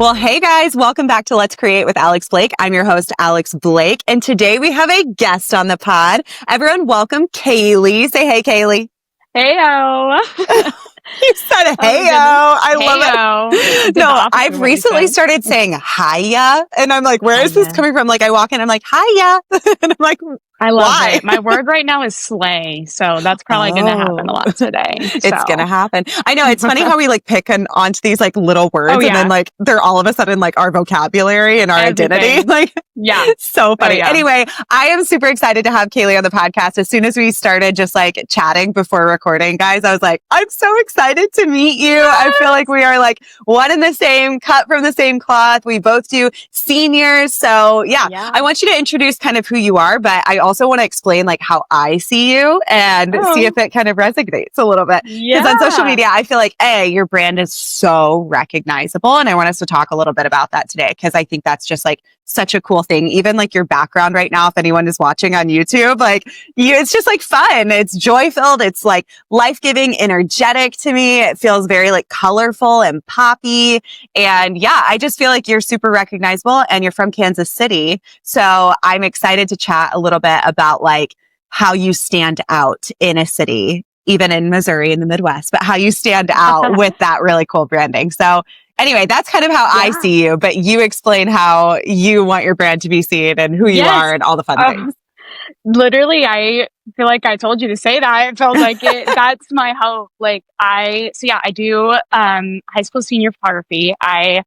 Well, hey guys, welcome back to Let's Create with Alex Blake. I'm your host, Alex Blake, and today we have a guest on the pod. Everyone, welcome Kaylee. Say hey, Kaylee. Heyo. You said heyo. I love it. No, I've recently started saying hiya, and I'm like, where is this coming from? Like, I walk in, I'm like, hiya, and I'm like, I love it. My word right now is slay, so that's probably going to happen a lot today. It's going to happen. I know. It's funny how we like pick onto these like little words, and then like they're all of a sudden like our vocabulary and our identity. Like, so funny. Anyway, I am super excited to have Kaylee on the podcast. As soon as we started just like chatting before recording, guys, I was like, I'm so excited to meet you. I feel like we are like one and the same, cut from the same cloth. We both do seniors. So I want you to introduce kind of who you are, but I also want to explain like how I see you and see if it kind of resonates a little bit. Because on social media, I feel like, your brand is so recognizable. And I want us to talk a little bit about that today, because I think that's just like such a cool thing. Even like your background right now, if anyone is watching on YouTube, like it's just like fun. It's joy filled. It's like life-giving, energetic to me. It feels very like colorful and poppy. And I just feel like you're super recognizable, and you're from Kansas City. So I'm excited to chat a little bit about like how you stand out in a city, even in Missouri in the Midwest, but how you stand out with that really cool branding. So anyway, that's kind of how I see you, but you explain how you want your brand to be seen and who you are and all the fun things. Literally, I feel like I told you to say that. It felt like it. That's my hope. Like I do high school senior photography. I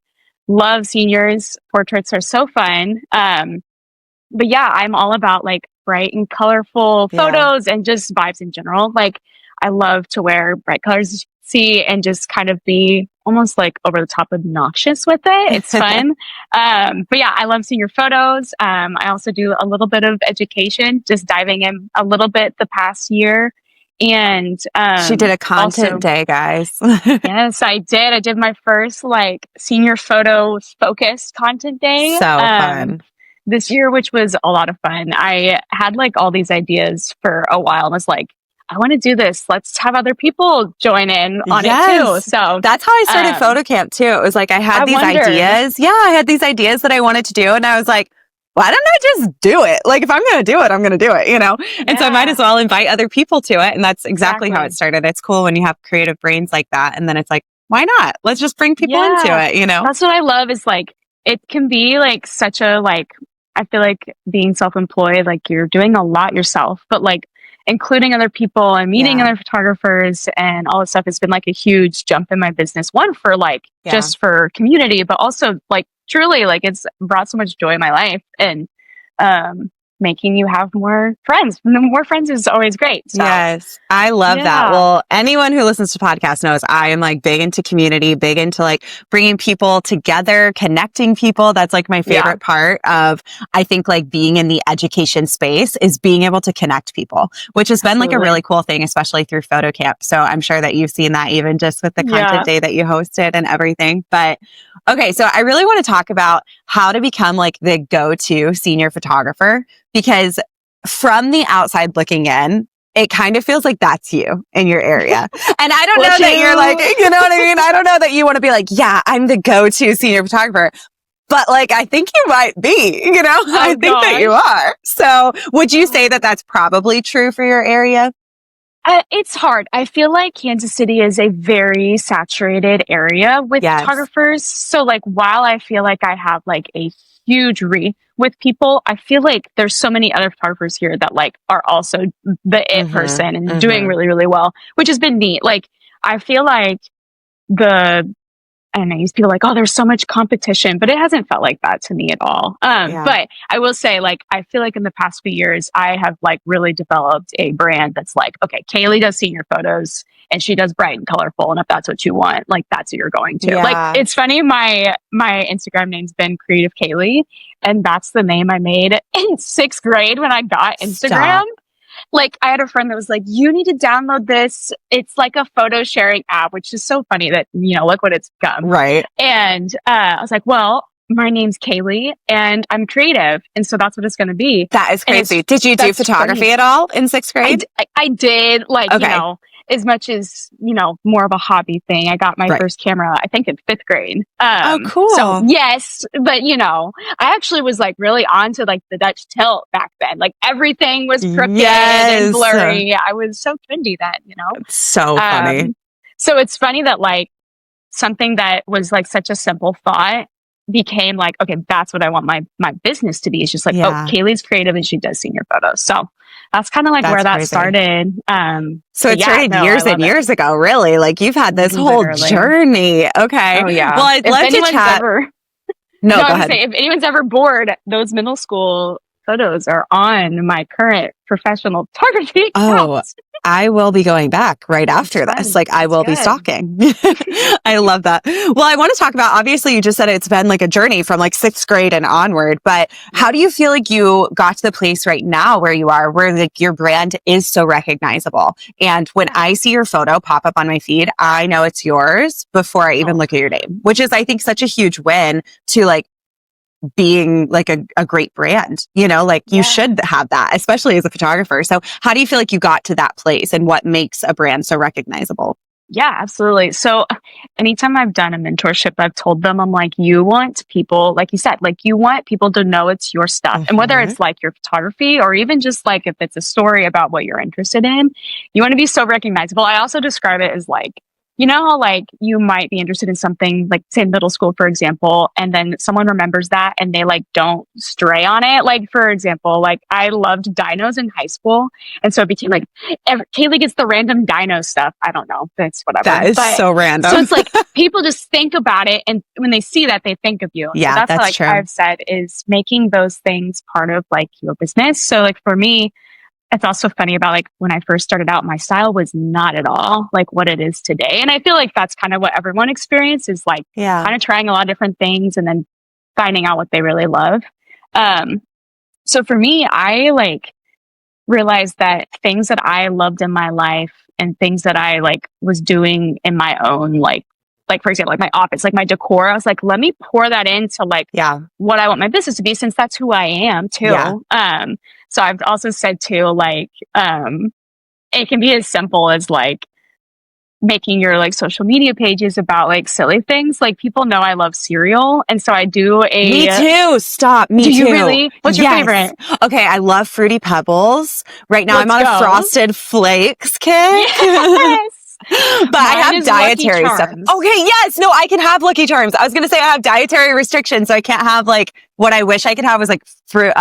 love seniors. Portraits are so fun. But I'm all about like bright and colorful photos and just vibes in general. Like I love to wear bright colors, and just kind of be almost like over the top obnoxious with it. It's fun. But I love seeing your photos. I also do a little bit of education, just diving in a little bit the past year. And she did a content day, guys. Yes, I did. I did my first like senior photo focused content day. So fun. This year, which was a lot of fun. I had like all these ideas for a while and was like, I want to do this. Let's have other people join in on it too. So that's how I started photo camp too. It was like, I had these ideas. I had these ideas that I wanted to do. And I was like, why don't I just do it? Like, if I'm going to do it, I'm going to do it, you know? And so I might as well invite other people to it. And that's exactly how it started. It's cool when you have creative brains like that. And then it's like, why not? Let's just bring people into it, you know? That's what I love is like, it can be like such a like, I feel like being self-employed, like you're doing a lot yourself, but like including other people and meeting other photographers and all this stuff has been like a huge jump in my business. One for like just for community, but also like truly like it's brought so much joy in my life and making you have more friends. More friends is always great. So. Yes, I love that. Well, anyone who listens to podcasts knows I am like big into community, big into like bringing people together, connecting people. That's like my favorite part of, I think like being in the education space is being able to connect people, which has been like a really cool thing, especially through photo camp. So I'm sure that you've seen that even just with the content day that you hosted and everything. But okay, so I really want to talk about how to become like the go-to senior photographer, because from the outside looking in, it kind of feels like that's you in your area. And I don't know that you're like, you know what I mean? I don't know that you want to be like, I'm the go-to senior photographer. But like, I think you might be, you know, I think that you are. So would you say that that's probably true for your area? It's hard. I feel like Kansas City is a very saturated area with photographers. So like, while I feel like I have like a huge reach with people, I feel like there's so many other photographers here that like are also the it person and doing really, really well, which has been neat. Like, I feel like I don't know, people are like, oh, there's so much competition, but it hasn't felt like that to me at all. But I will say, like, I feel like in the past few years, I have like really developed a brand that's like, okay, Kaylee does senior photos and she does bright and colorful. And if that's what you want, like, that's what you're going to. Like, it's funny. My Instagram name's been Creative Kaylee, and that's the name I made in 6th grade when I got Instagram. Like, I had a friend that was like, you need to download this. It's like a photo sharing app, which is so funny that, you know, look what it's become. Right. And I was like, well, my name's Kaylee and I'm creative. And so that's what it's going to be. That is crazy. Did you do photography at all in 6th grade? I did. Like, you know, as much as, more of a hobby thing. I got my first camera, I think in 5th grade. Oh, cool. So yes, but I actually was like really onto like the Dutch tilt back then. Like everything was crooked and blurry. I was so trendy then, It's so funny. So it's funny that like something that was like such a simple thought became like, okay, that's what I want my business to be. It's just like, oh, Kaylee's creative and she does senior photos. So that's kind of like where that started. So it started years and years ago, really. Like you've had this whole journey. Okay. Oh yeah. Well, I'd love to chat. Go ahead. If anyone's ever bored, those middle school photos are on my current professional photography account. Oh, I will be going back right after this. Like I will be stalking. I love that. Well, I want to talk about, obviously you just said it's been like a journey from like 6th grade and onward, but how do you feel like you got to the place right now where you are, where like your brand is so recognizable? And when I see your photo pop up on my feed, I know it's yours before I even look at your name, which is, I think, such a huge win to like being like a great brand, like you should have that, especially as a photographer. So how do you feel like you got to that place and what makes a brand so recognizable? Yeah, absolutely. So anytime I've done a mentorship, I've told them, I'm like, you want people, like you said, like you want people to know it's your stuff. And whether it's like your photography or even just like if it's a story about what you're interested in, you want to be so recognizable. I also describe it as like, how like you might be interested in something like say middle school, for example, and then someone remembers that and they like don't stray on it. Like for example, like I loved dinos in high school. And so it became like Kaylee gets the random dino stuff. I don't know. That's whatever. That is so random. So it's like people just think about it. And when they see that, they think of you. Yeah, so that's like true. I've said is making those things part of like your business. So like for me, it's also funny about like when I first started out, my style was not at all like what it is today. And I feel like that's kind of what everyone experiences, like kind of trying a lot of different things and then finding out what they really love. So for me, I like realized that things that I loved in my life and things that I like was doing in my own, like for example, like my office, like my decor, I was like, let me pour that into like what I want my business to be, since that's who I am too. So I've also said too, like, it can be as simple as like making your like social media pages about like silly things. Like people know I love cereal. And so I do Me too. Stop. Me too. Do you really? What's your favorite? Okay. I love Fruity Pebbles. Right now I'm on a Frosted Flakes kick. Yes. But I have dietary stuff. Okay, yes. No, I can have Lucky Charms. I was going to say I have dietary restrictions, so I can't have like what I wish I could have was like Fruit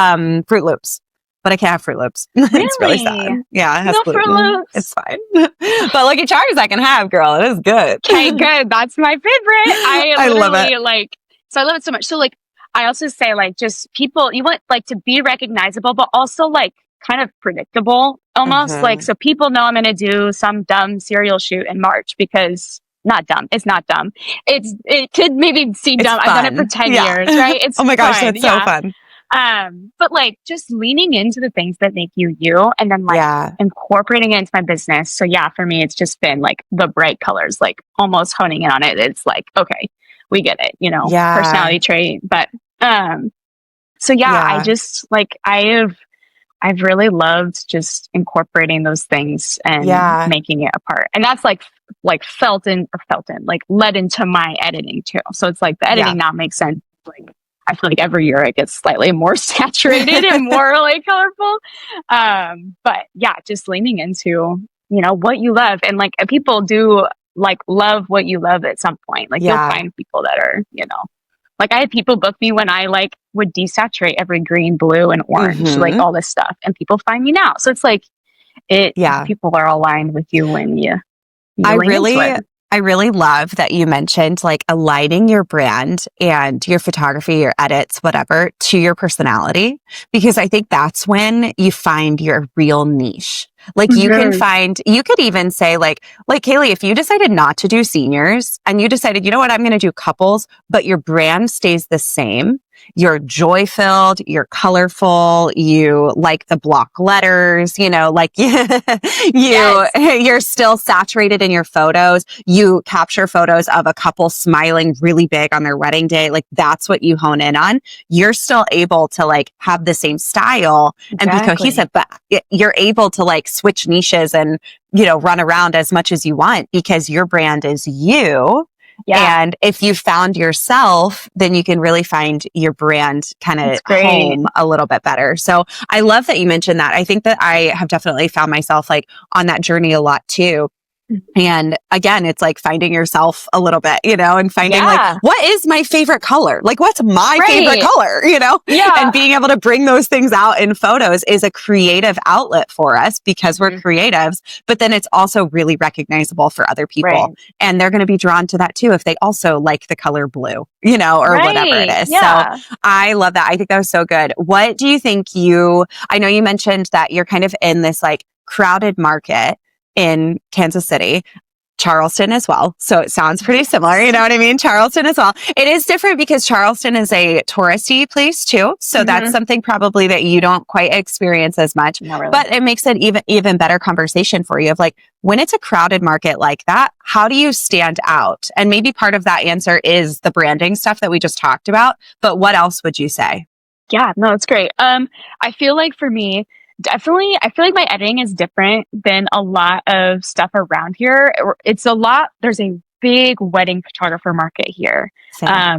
Loops. But I can't have Fruit Loops. Really? It's really sad. Yeah, it has gluten. Fruit Loops. It's fine. But Lucky Charms I can have, girl. It is good. Okay, good. That's my favorite. I love it. Like, so I love it so much. So like, I also say like just people, you want like to be recognizable, but also like kind of predictable almost. Like, so people know I'm going to do some dumb cereal shoot in March because not dumb. It's not dumb. It could maybe seem dumb. I've done it for 10 years, right? It's oh my gosh, fun. that's so fun. But like just leaning into the things that make you you and then like incorporating it into my business. So yeah, for me, it's just been like the bright colors, like almost honing in on it. It's like, okay, we get it, personality trait. But, so I just like, I've really loved just incorporating those things and making it a part. And that's like led into my editing too. So it's like the editing now makes sense. Like, I feel like every year it gets slightly more saturated and more like colorful. But yeah, just leaning into, what you love. And like people do like love what you love at some point. Like you'll find people that are, like I had people book me when I like would desaturate every green, blue, and orange, like all this stuff. And people find me now. So it's like people are aligned with you when you I really love that you mentioned like aligning your brand and your photography, your edits, whatever, to your personality, because I think that's when you find your real niche. Like you could even say like Kaylee, if you decided not to do seniors and you decided, you know what, I'm going to do couples, but your brand stays the same. You're joy filled, you're colorful, you like the block letters, like you're still saturated in your photos. You capture photos of a couple smiling really big on their wedding day. Like that's what you hone in on. You're still able to like have the same style and be cohesive, but you're able to like switch niches and, run around as much as you want because your brand is you. Yeah. And if you found yourself, then you can really find your brand kind of home a little bit better. So I love that you mentioned that. I think that I have definitely found myself like on that journey a lot too. And again, it's like finding yourself a little bit, and finding like, what is my favorite color? Like, what's my favorite color, Yeah. And being able to bring those things out in photos is a creative outlet for us because we're creatives, but then it's also really recognizable for other people. Right. And they're going to be drawn to that too if they also like the color blue, or whatever it is. Yeah. So I love that. I think that was so good. What do you think I know you mentioned that you're kind of in this like crowded market in Kansas City, Charleston as well. So it sounds pretty similar. You know what I mean? Charleston as well. It is different because Charleston is a touristy place too. So that's something probably that you don't quite experience as much, really. But it makes it even better conversation for you of like, when it's a crowded market like that, how do you stand out? And maybe part of that answer is the branding stuff that we just talked about, but what else would you say? Yeah, no, it's great. I feel like for me, definitely, I feel like my editing is different than a lot of stuff around here. There's a big wedding photographer market here,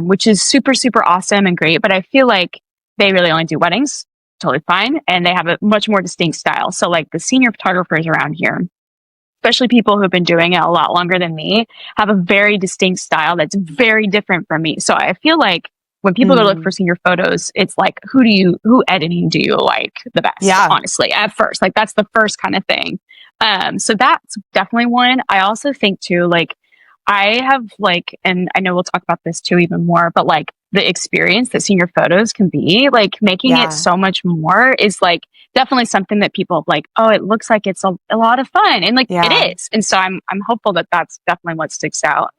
which is super, super awesome and great. But I feel like they really only do weddings, totally fine. And they have a much more distinct style. So like the senior photographers around here, especially people who've been doing it a lot longer than me, have a very distinct style that's very different from me. So I feel like when people go look for senior photos, it's like, who editing do you like the best? Yeah. Honestly, at first, like that's the first kind of thing. So that's definitely one. I also think too, like I have like, and I know we'll talk about this too even more, but like the experience that senior photos can be, like making it so much more is like definitely something that people like, oh, it looks like it's a lot of fun. And like it is. And so I'm hopeful that that's definitely what sticks out.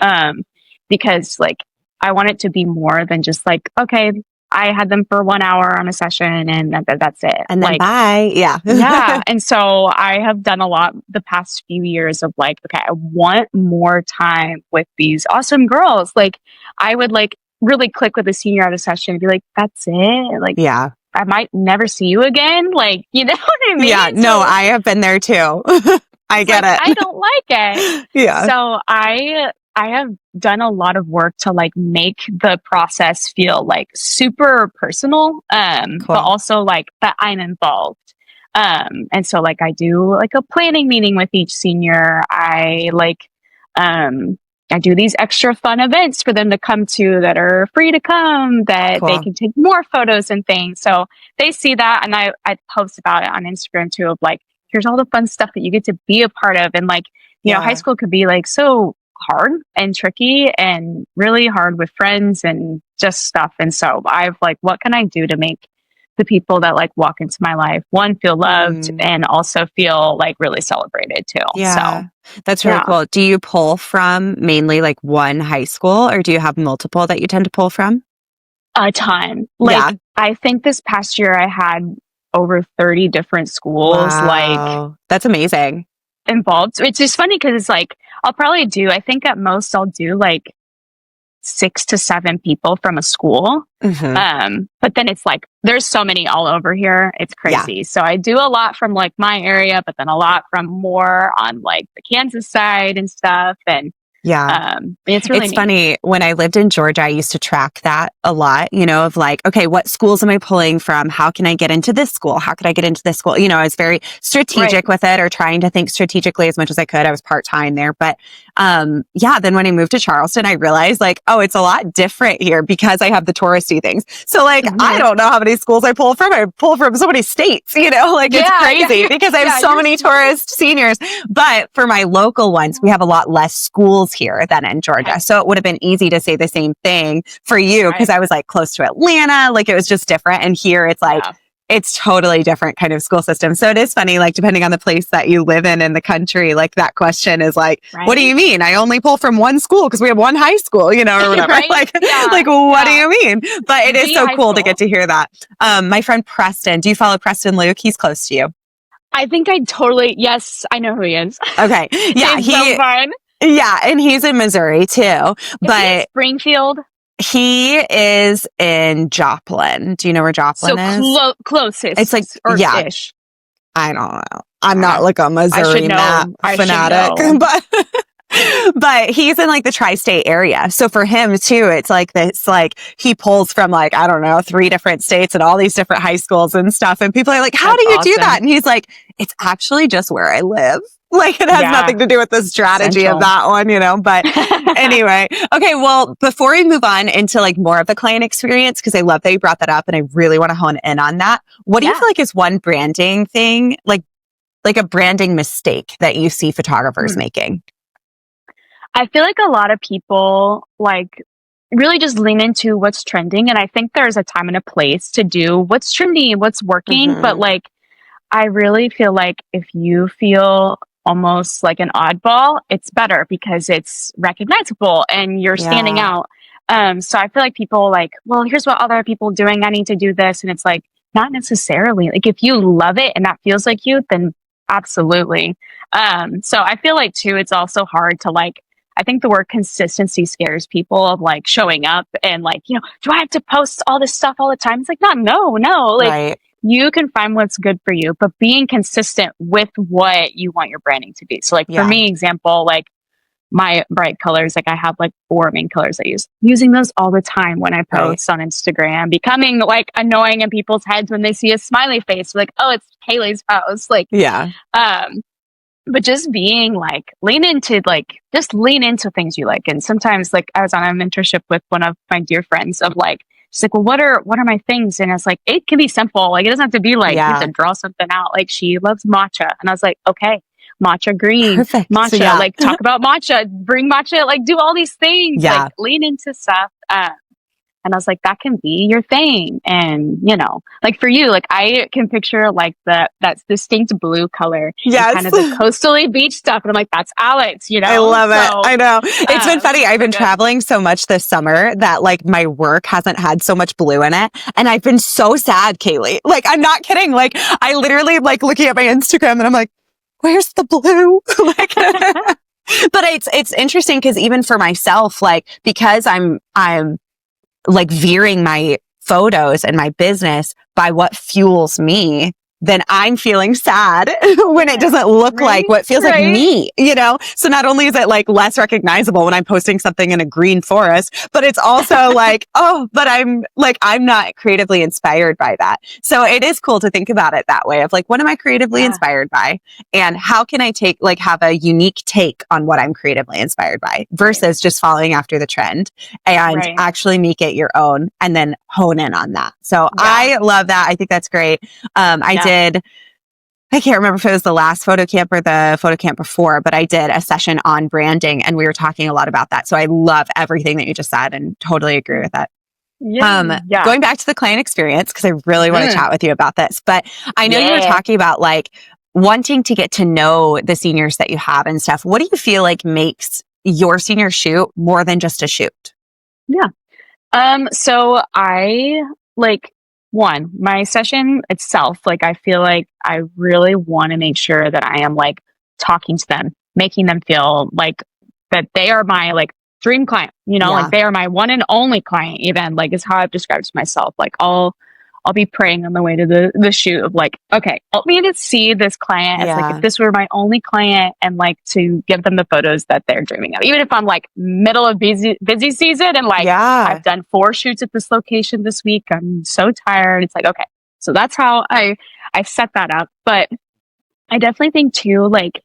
Because like, I want it to be more than just like, okay, I had them for 1 hour on a session and that's it. And then like, bye. Yeah. Yeah. And so I have done a lot the past few years of like, okay, I want more time with these awesome girls. Like I would like really click with a senior at a session and be like, that's it. Like, yeah, I might never see you again. Like, you know what I mean? Yeah. No, I have been there too. I get it. I don't like it. Yeah. So I have done a lot of work to like make the process feel like super personal, cool. But also like that I'm involved. And so like I do like a planning meeting with each senior. I do these extra fun events for them to come to that are free to come, that cool. They can take more photos and things. So they see that. And I post about it on Instagram too, of like, here's all the fun stuff that you get to be a part of. And like, you know, high school could be like so hard and tricky and really hard with friends and just stuff. And so I've like, what can I do to make the people that like walk into my life, one, feel loved and also feel like really celebrated too. Yeah. So that's really cool. Do you pull from mainly like one high school or do you have multiple that you tend to pull from? A ton. Like I think this past year I had over 30 different schools. Wow. Like that's amazing. Involved. It's just funny because it's like I think at most I'll do like 6 to 7 people from a school. But then it's like there's so many all over here. It's crazy. Yeah. So I do a lot from like my area, but then a lot from more on like the Kansas side and stuff. And it's really neat. Funny. When I lived in Georgia, I used to track that a lot, you know, of like, okay, what schools am I pulling from? How can I get into this school? How could I get into this school? You know, I was very strategic with it or trying to think strategically as much as I could. I was part-time there. But then when I moved to Charleston, I realized like, oh, it's a lot different here because I have the touristy things. So like, I don't know how many schools I pull from. I pull from so many states, you know, like it's crazy because I have so many tourist seniors. But for my local ones, we have a lot less schools here than in Georgia. So it would have been easy to say the same thing for you because I was like close to Atlanta, like it was just different. And here it's like, it's totally different kind of school system. So it is funny, like depending on the place that you live in the country, like that question is like, what do you mean? I only pull from one school because we have one high school, you know, or whatever. Like what do you mean? But it is so cool to get to hear that. My friend Preston, do you follow Preston Luke? He's close to you. I think yes, I know who he is. Okay. Yeah. He's so fun. Yeah, and he's in Missouri too. But Springfield? He is in Joplin. Do you know where Joplin is? So closest. It's like, or ish. I don't know. I'm not like a Missouri Matt fanatic, but he's in like the tri-state area. So for him too, it's like this, like he pulls from like, I don't know, 3 different states and all these different high schools and stuff. And people are like, how do you do that? And he's like, it's actually just where I live. Like it has nothing to do with the strategy of that one, you know, but anyway. Okay. Well, before we move on into like more of the client experience, because I love that you brought that up and I really want to hone in on that. What do you feel like is one branding thing, like a branding mistake that you see photographers making? I feel like a lot of people like really just lean into what's trending. And I think there's a time and a place to do what's trendy, what's working. But like, I really feel like if you feel almost like an oddball, it's better because it's recognizable and you're standing out. So I feel like people like, well, here's what other people are doing. I need to do this. And it's like, not necessarily. Like if you love it and that feels like you, then absolutely. So I feel like too, it's also hard to like, I think the word consistency scares people of like showing up and like, you know, do I have to post all this stuff all the time? It's like, no. Like you can find what's good for you, but being consistent with what you want your branding to be. So like for me, example, like my bright colors, like I have like 4 main colors I use, using those all the time when I post on Instagram, becoming like annoying in people's heads when they see a smiley face, like, oh, it's Kaylee's post. Like, but just being like, lean into things you like. And sometimes like I was on a mentorship with one of my dear friends of like, she's like, well, what are my things? And it's like, it can be simple. Like, it doesn't have to be like, you have to draw something out. Like she loves matcha. And I was like, okay, matcha green, matcha, like talk about matcha, bring matcha, like do all these things, like lean into stuff. And I was like, that can be your thing. And, you know, like for you, like I can picture like that distinct blue color. Yes. Kind of the coastally beach stuff. And I'm like, that's Alex, you know? I love it. I know. It's been funny. I've been traveling so much this summer that like my work hasn't had so much blue in it. And I've been so sad, Kaylee. Like, I'm not kidding. Like, I literally like looking at my Instagram and I'm like, where's the blue? Like, but it's interesting because even for myself, like, because I'm like veering my photos and my business by what fuels me, then I'm feeling sad when it doesn't look like what feels like me, you know? So not only is it like less recognizable when I'm posting something in a green forest, but it's also like, oh, but I'm not creatively inspired by that. So it is cool to think about it that way of like, what am I creatively inspired by? And how can I have a unique take on what I'm creatively inspired by versus just following after the trend and actually make it your own and then hone in on that. So I love that. I think that's great. I can't remember if it was the last photo camp or the photo camp before, but I did a session on branding and we were talking a lot about that. So I love everything that you just said and totally agree with that. Going back to the client experience, because I really want to chat with you about this, but I know you were talking about like wanting to get to know the seniors that you have and stuff. What do you feel like makes your senior shoot more than just a shoot? So I like, one, my session itself, like I feel like I really want to make sure that I am like talking to them, making them feel like that they are my like dream client, you know, like they are my one and only client, even like is how I've described to myself. Like I'll be praying on the way to the shoot of like, okay, help me to see this client as like if this were my only client and like to give them the photos that they're dreaming of. Even if I'm like middle of busy season and like I've done 4 shoots at this location this week. I'm so tired. It's like, okay. So that's how I set that up. But I definitely think too, like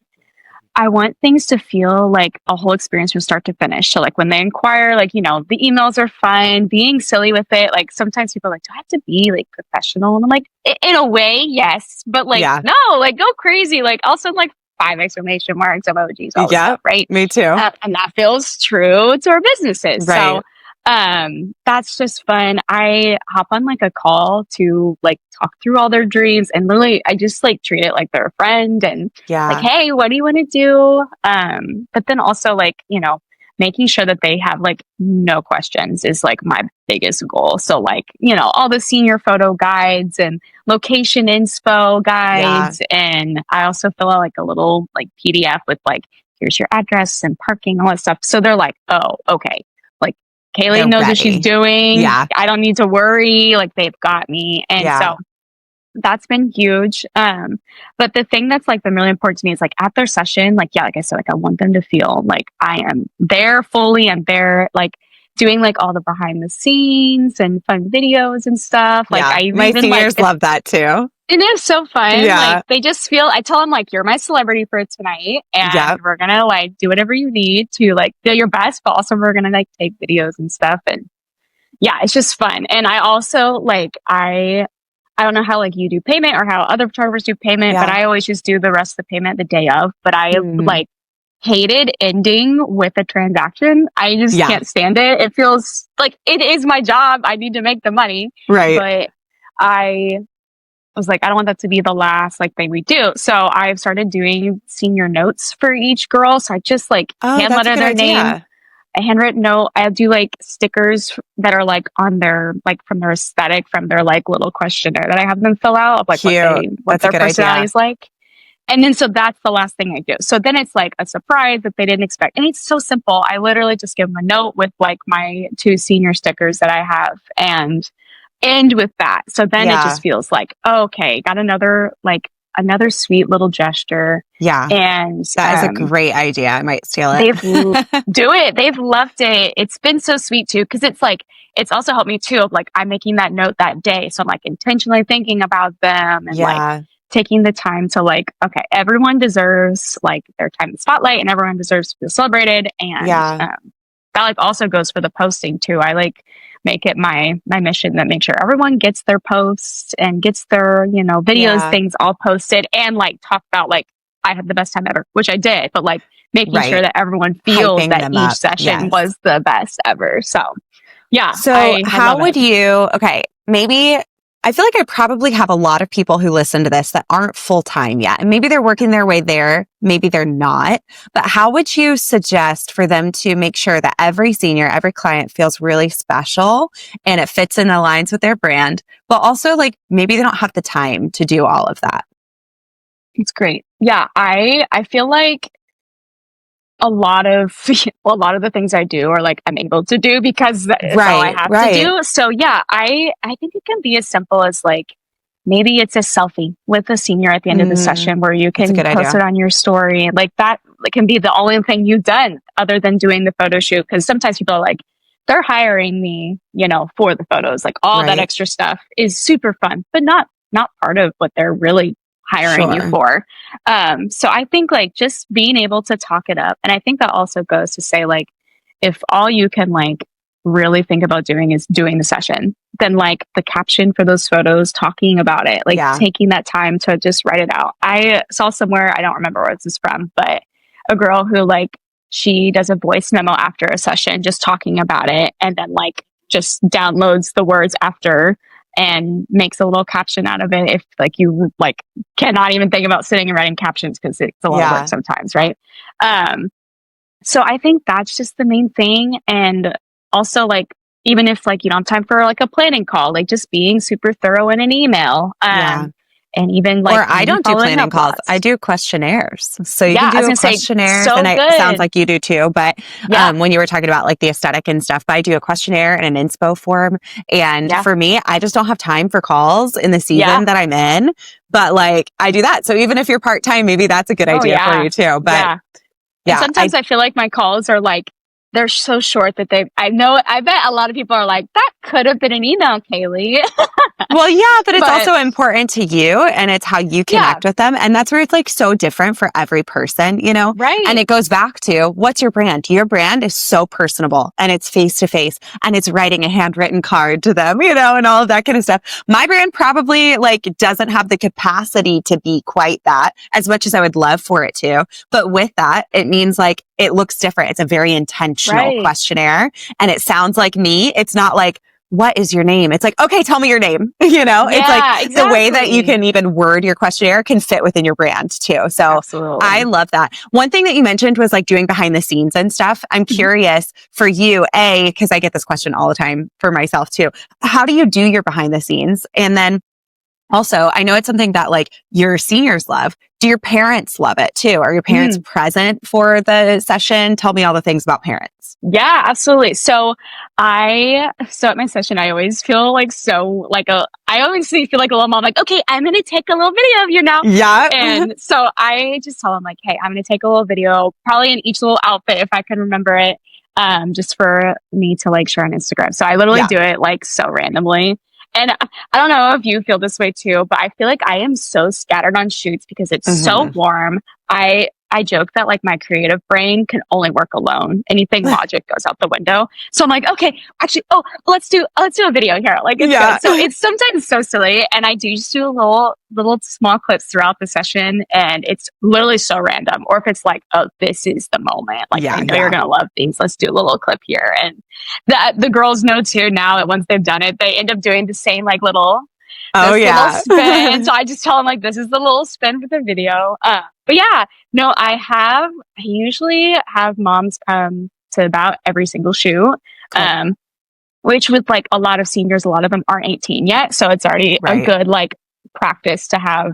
I want things to feel like a whole experience from start to finish. So like when they inquire, like, you know, the emails are fun, being silly with it. Like sometimes people are like, do I have to be like professional? And I'm like, in a way, yes. But like, no, like go crazy. Like also like 5 exclamation marks, emojis, all this stuff, right? Me too. And that feels true to our businesses. Right. So that's just fun. I hop on like a call to like talk through all their dreams and literally I just like treat it like they're a friend and like, hey, what do you want to do? But then also like, you know, making sure that they have like no questions is like my biggest goal. So like, you know, all the senior photo guides and location inspo guides. And I also fill out like a little like PDF with like, here's your address and parking, all that stuff. So they're like, oh, okay. Kaylee knows what she's doing. I don't need to worry. Like they've got me. And so that's been huge. But the thing that's like been really important to me is like at their session, like, yeah, like I said, like I want them to feel like I am there fully. I'm there, like doing like all the behind the scenes and fun videos and stuff. Like my seniors love that too. It is so fun. Yeah. Like they just feel, I tell them like, you're my celebrity for tonight and we're going to like do whatever you need to like feel your best, but also we're going to like take videos and stuff. And yeah, it's just fun. And I also like, I don't know how like you do payment or how other photographers do payment, but I always just do the rest of the payment the day of. But I like hated ending with a transaction. I just can't stand it. It feels like it is my job. I need to make the money. Right. But I was like, I don't want that to be the last like thing we do. So I've started doing senior notes for each girl. So I just like hand letter their name, a handwritten note. I do like stickers that are like on their, like from their aesthetic, from their like little questionnaire that I have them fill out of like what their personality is like. And then so that's the last thing I do. So then it's like a surprise that they didn't expect. And it's so simple. I literally just give them a note with like my 2 senior stickers that I have and end with that. So then it just feels like, okay, got another sweet little gesture. Yeah. And that is a great idea. I might steal it. They've loved it. It's been so sweet too. Cause it's like, it's also helped me too of like, I'm making that note that day. So I'm like intentionally thinking about them and like taking the time to like, okay, everyone deserves like their time in the spotlight and everyone deserves to feel celebrated. And that like also goes for the posting too. I like make it my mission that make sure everyone gets their posts and gets their, you know, videos, things all posted and like talk about like, I had the best time ever, which I did, but like making sure that everyone feels hyping that each session was the best ever. So yeah. So how would you, maybe I feel like I probably have a lot of people who listen to this that aren't full-time yet. And maybe they're working their way there. Maybe they're not. But how would you suggest for them to make sure that every senior, every client feels really special and it fits and aligns with their brand, but also like maybe they don't have the time to do all of that? It's great. Yeah. I feel like a lot of the things I do are like I'm able to do because that's all I have to do. So yeah, I think it can be as simple as like maybe it's a selfie with a senior at the end of the session where you can post it on your story. Like that can be the only thing you've done other than doing the photo shoot. Because sometimes people are like, they're hiring me, you know, for the photos. Like all that extra stuff is super fun, but not part of what they're really hiring you for. So I think like just being able to talk it up. And I think that also goes to say like, if all you can like really think about doing is doing the session, then like the caption for those photos, talking about it, like taking that time to just write it out. I saw somewhere, I don't remember where this is from, but a girl who like, she does a voice memo after a session, just talking about it. And then like just downloads the words after and makes a little caption out of it if like you like cannot even think about sitting and writing captions because it's a lot of work sometimes, right? So I think that's just the main thing. And also like even if like you don't have time for like a planning call, like just being super thorough in an email. And even like, or I don't do planning calls. I do questionnaires. So you can do questionnaires, and it sounds like you do too. But when you were talking about like the aesthetic and stuff, but I do a questionnaire and an inspo form. And for me, I just don't have time for calls in the season that I'm in. But like I do that. So even if you're part time, maybe that's a good idea for you too. But and sometimes I feel like my calls are like they're so short that I bet a lot of people are like, that could have been an email, Kaylee. Well, yeah, but it's also important to you and it's how you connect with them. And that's where it's like so different for every person, you know? Right. And it goes back to what's your brand? Your brand is so personable and it's face to face and it's writing a handwritten card to them, you know, and all of that kind of stuff. My brand probably like doesn't have the capacity to be quite that as much as I would love for it to. But with that, it means like it looks different. It's a very intentional questionnaire and it sounds like me. It's not like, what is your name? It's like, okay, tell me your name. You know, it's like the way that you can even word your questionnaire can fit within your brand too. So I love that. One thing that you mentioned was like doing behind the scenes and stuff. I'm curious for you, because I get this question all the time for myself too. How do you do your behind the scenes? And then Also, I know it's something that like your seniors love. Do your parents love it too? Are your parents present for the session? Tell me all the things about parents. Yeah, absolutely. So at my session, I always feel like I always feel like a little mom, like, okay, I'm going to take a little video of you now. Yeah. And so I just tell them like, hey, I'm going to take a little video, probably in each little outfit if I can remember it, just for me to like share on Instagram. So I literally do it like so randomly. And I don't know if you feel this way too, but I feel like I am so scattered on shoots because it's so warm. I joke that like my creative brain can only work alone. Anything logic goes out the window. So I'm like, okay, actually, let's do a video here. Like it's good. So it's sometimes so silly. And I do just do little small clips throughout the session, and it's literally so random. Or if it's like, oh, this is the moment. Like I know you're gonna love these. Let's do a little clip here. And the girls know too now that once they've done it, they end up doing the same like little little spin. So I just tell them like, this is the little spin for the video. But yeah, no, I usually have moms come to about every single shoot. Cool. Which with like a lot of seniors, a lot of them aren't 18 yet. So it's already a good like practice to have,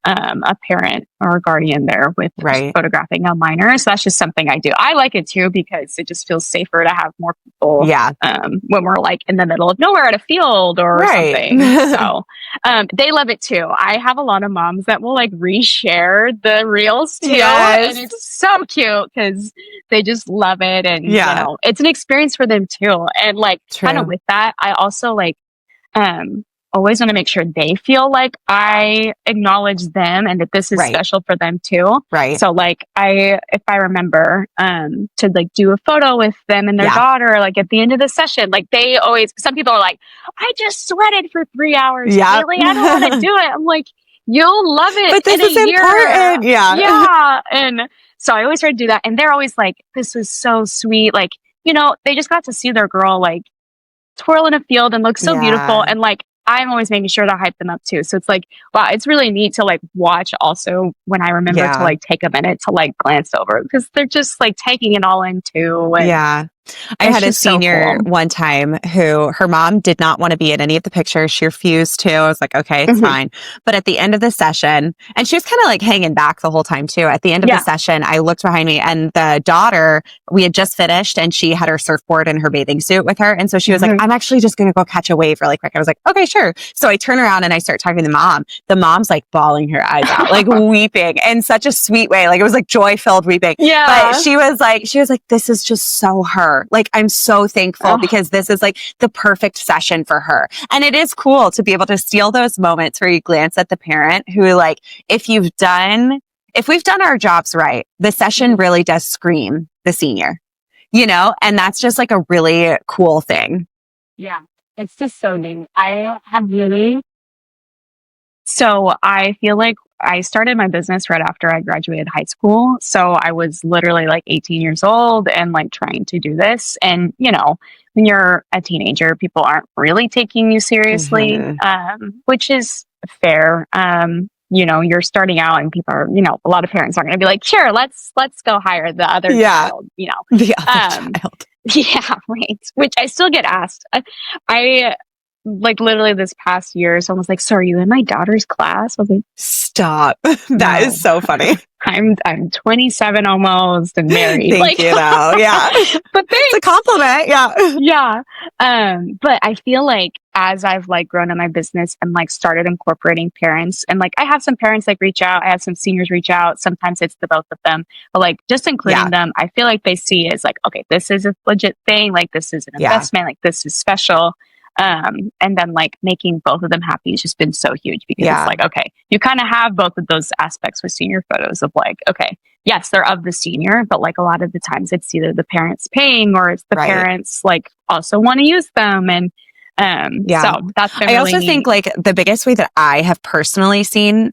a parent or a guardian there with photographing a minor. So that's just something I do. I like it too, because it just feels safer to have more people when we're like in the middle of nowhere at a field or something. So they love it too. I have a lot of moms that will like reshare the reels too. And it's so cute because they just love it. And it's an experience for them too. And like kind of with that, I also like always want to make sure they feel like I acknowledge them and that this is special for them too. Right. So like if I remember, to like do a photo with them and their daughter, like at the end of the session, like some people are like, I just sweated for 3 hours. Yep. Really? I don't want to do it. I'm like, you'll love it. But this is important. Yeah. Yeah. And so I always try to do that. And they're always like, this was so sweet. Like, they just got to see their girl like twirl in a field and look so beautiful. And like, I'm always making sure to hype them up too. So it's like, wow, it's really neat to like watch also when I remember to like take a minute to like glance over, because they're just like taking it all in too. And I had a senior one time who her mom did not want to be in any of the pictures. She refused to. I was like, okay, it's fine. But at the end of the session, and she was kind of like hanging back the whole time too. At the end of the session, I looked behind me and the daughter, we had just finished and she had her surfboard and her bathing suit with her. And so she was like, I'm actually just going to go catch a wave really quick. I was like, okay, sure. So I turn around and I start talking to the mom. The mom's like bawling her eyes out, like weeping in such a sweet way. Like it was like joy filled weeping. Yeah. But she was like, this is just so her. Like, I'm so thankful because this is like the perfect session for her. And it is cool to be able to steal those moments where you glance at the parent who like, if we've done our jobs right, the session really does scream the senior, and that's just like a really cool thing. Yeah. It's just so neat. So I feel like I started my business right after I graduated high school. So I was literally like 18 years old and like trying to do this. And, when you're a teenager, people aren't really taking you seriously, which is fair. You're starting out and people are, a lot of parents aren't going to be like, sure, let's go hire the other child, The other child. Yeah, right. Which I still get asked. I like literally this past year, someone was like, so are you in my daughter's class? I was like, stop. That is so funny. I'm 27 almost and married. Thank you though. Yeah. But it's a compliment. Yeah. Yeah. But I feel like as I've like grown in my business and like started incorporating parents, and like I have some parents like reach out, I have some seniors reach out. Sometimes it's the both of them, but like just including them, I feel like they see it as like, okay, this is a legit thing. Like this is an investment. Like this is special. And then like making both of them happy has just been so huge because it's like, okay, you kind of have both of those aspects with senior photos of like, okay, yes, they're of the senior, but like a lot of the times it's either the parents paying or it's the parents like also want to use them. And so that's been really I also neat. think like the biggest way that I have personally seen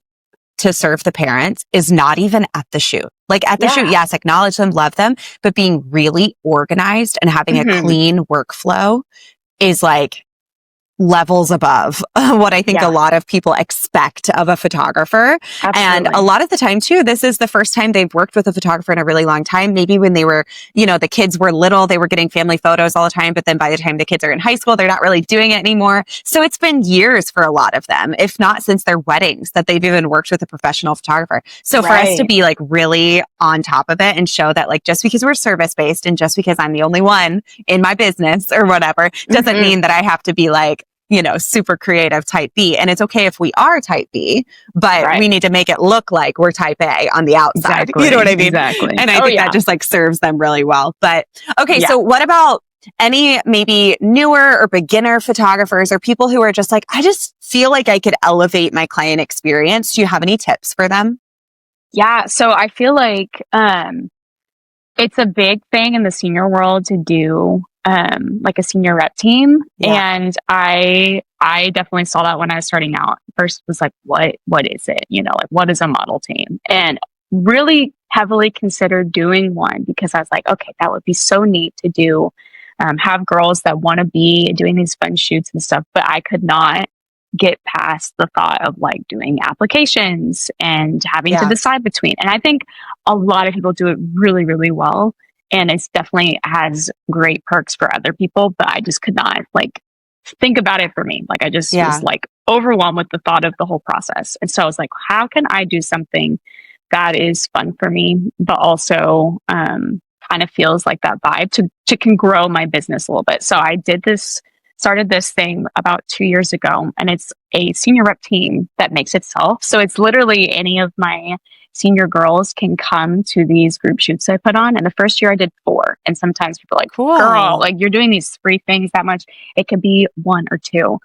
to serve the parents is not even at the shoot. Like at the shoot, yes, acknowledge them, love them, but being really organized and having a clean workflow is like levels above what I think a lot of people expect of a photographer. Absolutely. And a lot of the time too, this is the first time they've worked with a photographer in a really long time. Maybe when they were, the kids were little, they were getting family photos all the time. But then by the time the kids are in high school, they're not really doing it anymore. So it's been years for a lot of them, if not since their weddings, that they've even worked with a professional photographer. So for us to be like really on top of it and show that like, just because we're service based and just because I'm the only one in my business or whatever, doesn't mean that I have to be like, super creative type B. And it's okay if we are type B, but we need to make it look like we're type A on the outside. Exactly. You know what I mean? Exactly. And I think that just like serves them really well. But okay, so what about any maybe newer or beginner photographers or people who are just like, I just feel like I could elevate my client experience? Do you have any tips for them? Yeah. So I feel like it's a big thing in the senior world to do like a senior rep team. And I definitely saw that when I was starting out. First was like, what is it? Like what is a model team? And really heavily considered doing one because I was like, okay, that would be so neat to do. Have girls that want to be doing these fun shoots and stuff, but I could not get past the thought of like doing applications and having to decide between. And I think a lot of people do it really, really well. And it's definitely has great perks for other people, but I just could not like think about it for me. Like I just was like overwhelmed with the thought of the whole process. And so I was like, how can I do something that is fun for me, but also kind of feels like that vibe to can grow my business a little bit. So I started this thing about 2 years ago, and it's a senior rep team that makes itself. So it's literally any of my senior girls can come to these group shoots I put on. And the first year I did 4. And sometimes people are like, cool, girl, like you're doing these 3 things that much. It could be 1 or 2.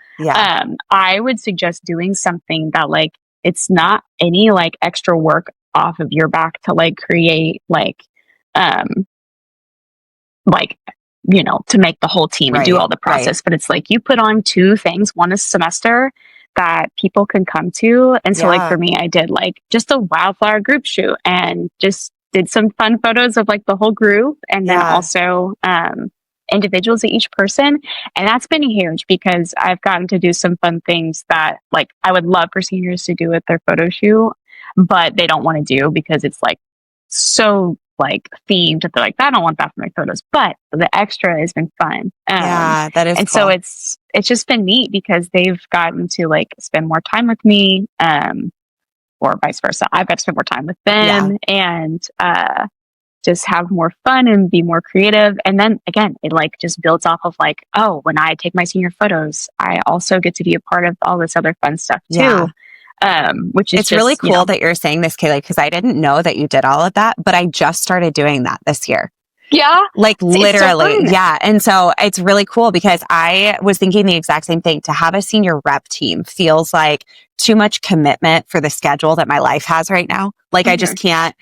I would suggest doing something that like, it's not any like extra work off of your back to like create to make the whole team and do all the process. But it's like you put on 2 things, one a semester that people can come to. And so like for me, I did like just a wildflower group shoot and just did some fun photos of like the whole group and then also individuals of each person. And that's been huge because I've gotten to do some fun things that like I would love for seniors to do with their photo shoot, but they don't want to do because it's like so like themed that they're like, I don't want that for my photos, but the extra has been fun. That is and cool. So it's just been neat because they've gotten to like spend more time with me, or vice versa. I've got to spend more time with them and just have more fun and be more creative. And then again, it like just builds off of like, oh, when I take my senior photos, I also get to be a part of all this other fun stuff too. Which is it's really cool that you're saying this, Kaylee, because I didn't know that you did all of that, but I just started doing that this year. Yeah. Like literally. So and so it's really cool because I was thinking the exact same thing. To have a senior rep team feels like too much commitment for the schedule that my life has right now. Like I just can't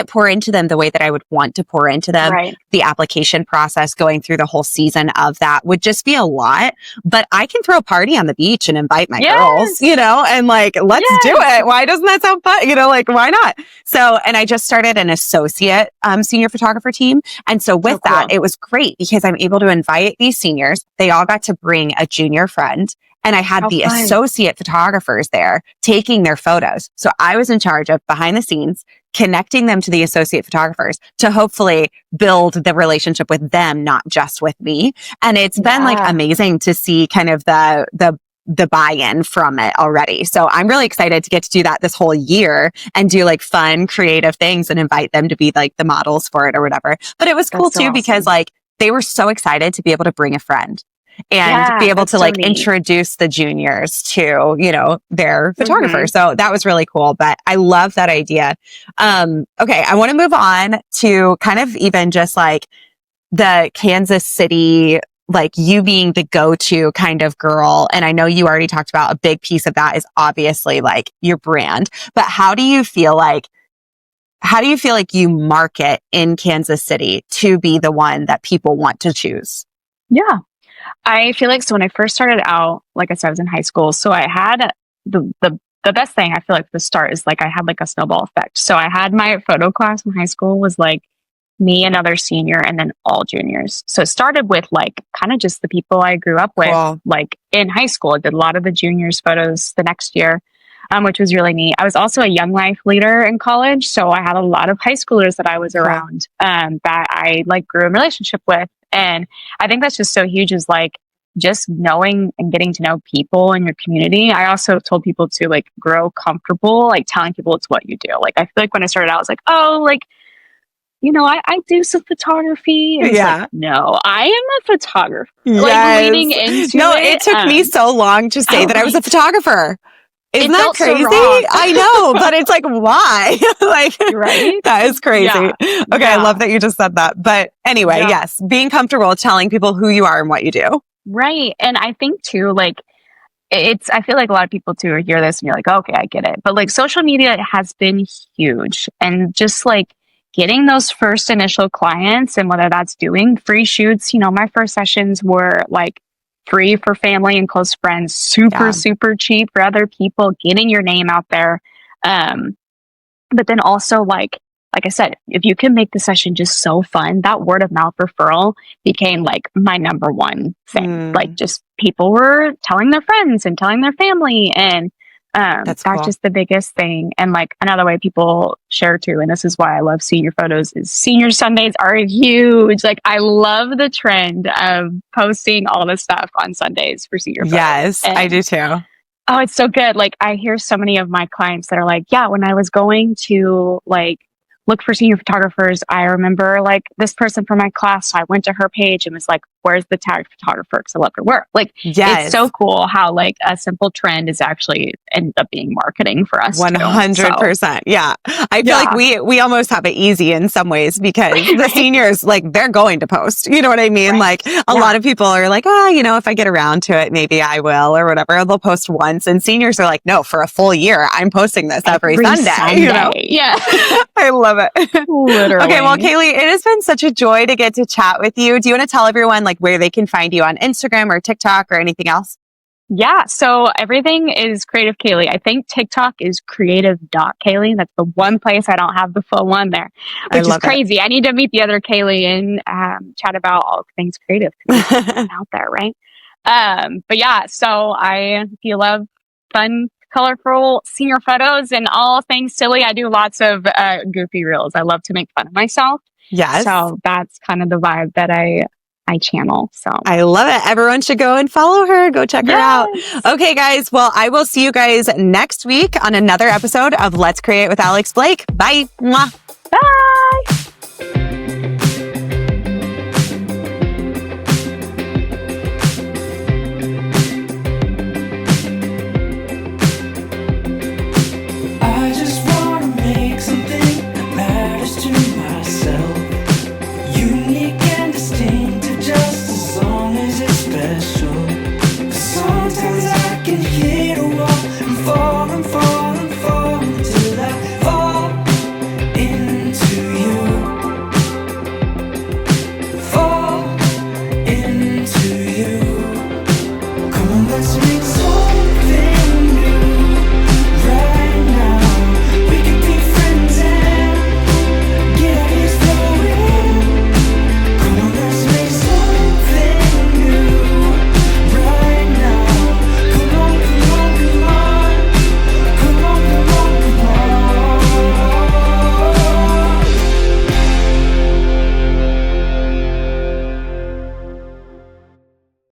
pour into them the way that I would want to pour into them. The application process, going through the whole season of that would just be a lot, but I can throw a party on the beach and invite my girls, and like, let's do it. Why doesn't that sound fun? Like, why not? So, and I just started an associate senior photographer team. And so with that, it was great because I'm able to invite these seniors. They all got to bring a junior friend. And I had the associate photographers there taking their photos. So I was in charge of behind the scenes, connecting them to the associate photographers to hopefully build the relationship with them, not just with me. And it's been like amazing to see kind of the buy-in from it already. So I'm really excited to get to do that this whole year and do like fun, creative things and invite them to be like the models for it or whatever. But it was cool too because like they were so excited to be able to bring a friend and be able to like introduce the juniors to, their photographer. So that was really cool, but I love that idea. Okay. I want to move on to kind of even just like the Kansas City, like you being the go-to kind of girl. And I know you already talked about a big piece of that is obviously like your brand, but how do you feel like you market in Kansas City to be the one that people want to choose? Yeah. I feel like so when I first started out, like I said, I was in high school. So I had the best thing I feel like the start is like I had like a snowball effect. So I had my photo class in high school was like me, another senior, and then all juniors. So it started with like kind of just the people I grew up with, like in high school. I did a lot of the juniors photos the next year, which was really neat. I was also a young life leader in college. So I had a lot of high schoolers that I was around that I like grew a relationship with. And I think that's just so huge, is like just knowing and getting to know people in your community. I also told people to like grow comfortable, like telling people it's what you do. Like, I feel like when I started out, I was like, oh, like, you know, I do some photography. And it's like, no, I am a photographer. Yes. Like leaning into it took me so long to say that I was a photographer. Isn't that crazy? So I know, but it's like, why? Like, that is crazy. Yeah. Okay, I love that you just said that. But anyway, yes, being comfortable telling people who you are and what you do. Right. And I think too, like, I feel like a lot of people too hear this and you're like, okay, I get it. But like social media has been huge, and just like getting those first initial clients, and whether that's doing free shoots, you know, my first sessions were like free for family and close friends, super cheap for other people, getting your name out there. But then also like I said, if you can make the session just so fun, that word of mouth referral became like my number one thing. Like just people were telling their friends and telling their family, and that's just the biggest thing. And like another way people share too, and this is why I love senior photos, is senior Sundays are huge. Like I love the trend of posting all this stuff on Sundays for senior photos. Yes, I do too. Oh, it's so good. Like I hear so many of my clients that are like, yeah, when I was going to like look for senior photographers, I remember like this person from my class. So I went to her page and was like, where's the tagged photographer? Because I love her work. Like, it's so cool how like a simple trend is actually ended up being marketing for us. 100%. Yeah. I feel like we almost have it easy in some ways, because the seniors, like, they're going to post, you know what I mean? Like a lot of people are like, oh, you know, if I get around to it, maybe I will, or whatever. They'll post once, and seniors are like, no, for a full year, I'm posting this every Sunday. You know? Yeah. I love it. Literally. Okay. Well, Kaylee, it has been such a joy to get to chat with you. Do you want to tell everyone like where they can find you on Instagram or TikTok or anything else? Yeah. So everything is Creative Kaylee. I think TikTok is creative.Kaylee. That's the one place I don't have the full one there, which is crazy. I need to meet the other Kaylee and chat about all things creative out there, right? But yeah, so if you love fun, colorful senior photos and all things silly, I do lots of goofy reels. I love to make fun of myself. Yes. So that's kind of the vibe that I channel. So I love it. Everyone should go and follow her. Go check her out. Okay, guys. Well, I will see you guys next week on another episode of Let's Create with Alex Blake. Bye. Mwah. Bye.